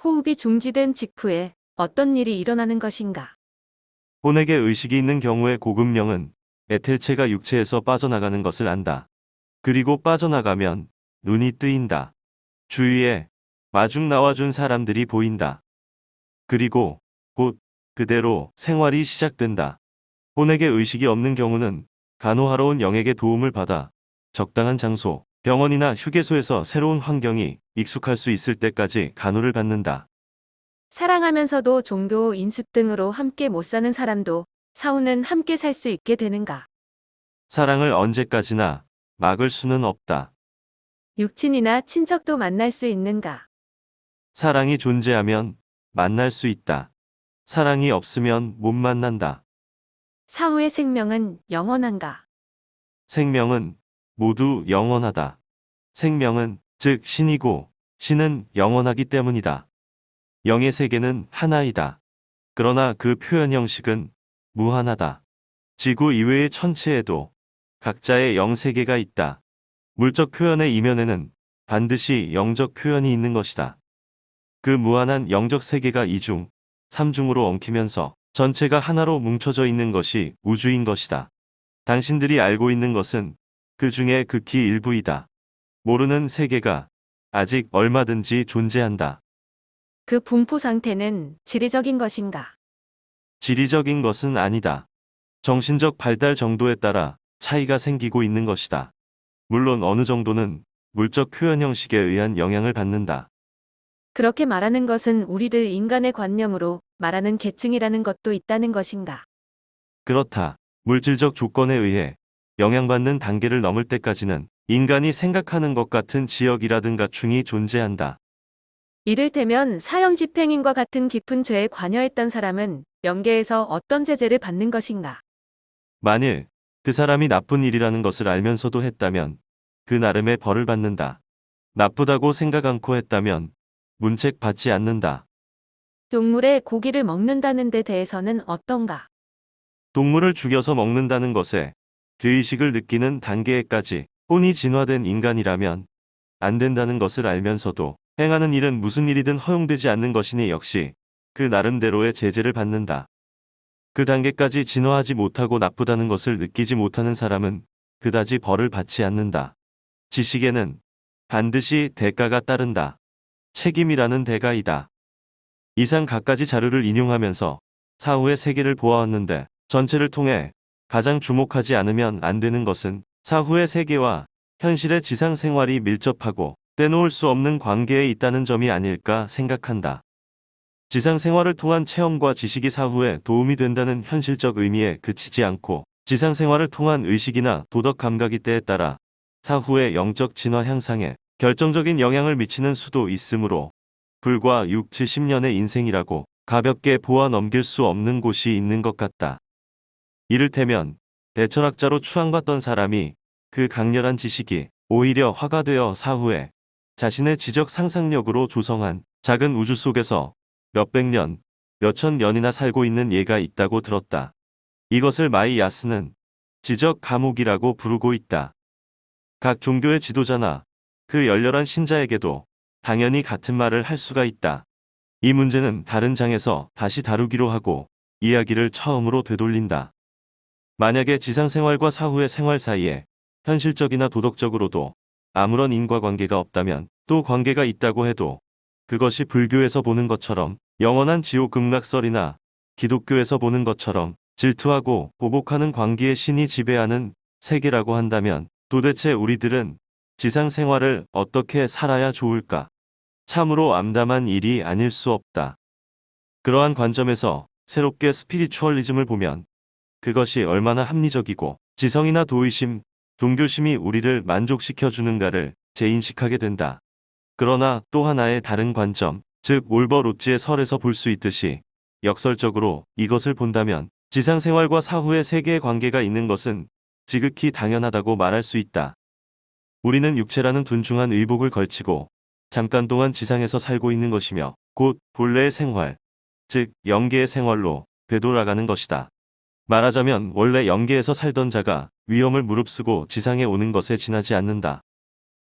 호흡이 중지된 직후에 어떤 일이 일어나는 것인가? 혼에게 의식이 있는 경우에 고급령은 에텔체가 육체에서 빠져나가는 것을 안다. 그리고 빠져나가면 눈이 뜨인다. 주위에 마중 나와준 사람들이 보인다. 그리고 곧 그대로 생활이 시작된다. 혼에게 의식이 없는 경우는 간호하러 온 영에게 도움을 받아 적당한 장소, 병원이나 휴게소에서 새로운 환경이 익숙할 수 있을 때까지 간호를 받는다. 사랑하면서도 종교, 인습 등으로 함께 못 사는 사람도 사후는 함께 살 수 있게 되는가? 사랑을 언제까지나 막을 수는 없다. 육친이나 친척도 만날 수 있는가? 사랑이 존재하면 만날 수 있다. 사랑이 없으면 못 만난다. 사후의 생명은 영원한가? 생명은 모두 영원하다. 생명은 즉 신이고 신은 영원하기 때문이다. 영의 세계는 하나이다. 그러나 그 표현 형식은 무한하다. 지구 이외의 천체에도 각자의 영세계가 있다. 물적 표현의 이면에는 반드시 영적 표현이 있는 것이다. 그 무한한 영적 세계가 이중, 삼중으로 엉키면서 전체가 하나로 뭉쳐져 있는 것이 우주인 것이다. 당신들이 알고 있는 것은 그 중에 극히 일부이다. 모르는 세계가 아직 얼마든지 존재한다. 그 분포 상태는 지리적인 것인가? 지리적인 것은 아니다. 정신적 발달 정도에 따라 차이가 생기고 있는 것이다. 물론 어느 정도는 물적 표현 형식에 의한 영향을 받는다. 그렇게 말하는 것은 우리들 인간의 관념으로 말하는 계층이라는 것도 있다는 것인가? 그렇다. 물질적 조건에 의해 영향받는 단계를 넘을 때까지는 인간이 생각하는 것 같은 지역이라든가 충이 존재한다. 이를테면 사형 집행인과 같은 깊은 죄에 관여했던 사람은 영계에서 어떤 제재를 받는 것인가? 만일 그 사람이 나쁜 일이라는 것을 알면서도 했다면 그 나름의 벌을 받는다. 나쁘다고 생각 않고 했다면 문책 받지 않는다. 동물의 고기를 먹는다는 데 대해서는 어떤가? 동물을 죽여서 먹는다는 것에 죄의식을 느끼는 단계에까지 혼이 진화된 인간이라면 안 된다는 것을 알면서도 행하는 일은 무슨 일이든 허용되지 않는 것이니 역시 그 나름대로의 제재를 받는다. 그 단계까지 진화하지 못하고 나쁘다는 것을 느끼지 못하는 사람은 그다지 벌을 받지 않는다. 지식에는 반드시 대가가 따른다. 책임이라는 대가이다. 이상 갖가지 자료를 인용하면서 사후의 세계를 보아왔는데 전체를 통해 가장 주목하지 않으면 안 되는 것은 사후의 세계와 현실의 지상 생활이 밀접하고 떼놓을 수 없는 관계에 있다는 점이 아닐까 생각한다. 지상 생활을 통한 체험과 지식이 사후에 도움이 된다는 현실적 의미에 그치지 않고 지상 생활을 통한 의식이나 도덕 감각이 때에 따라 사후의 영적 진화 향상에 결정적인 영향을 미치는 수도 있으므로 불과 6, 70년의 인생이라고 가볍게 보아 넘길 수 없는 곳이 있는 것 같다. 이를테면 대철학자로 추앙받던 사람이 그 강렬한 지식이 오히려 화가 되어 사후에 자신의 지적 상상력으로 조성한 작은 우주 속에서 몇백 년, 몇천 년이나 살고 있는 예가 있다고 들었다. 이것을 마이 야스는 지적 감옥이라고 부르고 있다. 각 종교의 지도자나 그 열렬한 신자에게도 당연히 같은 말을 할 수가 있다. 이 문제는 다른 장에서 다시 다루기로 하고 이야기를 처음으로 되돌린다. 만약에 지상생활과 사후의 생활 사이에 현실적이나 도덕적으로도 아무런 인과관계가 없다면 또 관계가 있다고 해도 그것이 불교에서 보는 것처럼 영원한 지옥 극락설이나 기독교에서 보는 것처럼 질투하고 보복하는 관계의 신이 지배하는 세계라고 한다면 도대체 우리들은 지상생활을 어떻게 살아야 좋을까? 참으로 암담한 일이 아닐 수 없다. 그러한 관점에서 새롭게 스피리추얼리즘을 보면 그것이 얼마나 합리적이고 지성이나 도의심, 종교심이 우리를 만족시켜주는가를 재인식하게 된다. 그러나 또 하나의 다른 관점, 즉 올버 로츠의 설에서 볼 수 있듯이 역설적으로 이것을 본다면 지상생활과 사후의 세계의 관계가 있는 것은 지극히 당연하다고 말할 수 있다. 우리는 육체라는 둔중한 의복을 걸치고 잠깐 동안 지상에서 살고 있는 것이며 곧 본래의 생활, 즉 영계의 생활로 되돌아가는 것이다. 말하자면 원래 영계에서 살던 자가 위험을 무릅쓰고 지상에 오는 것에 지나지 않는다.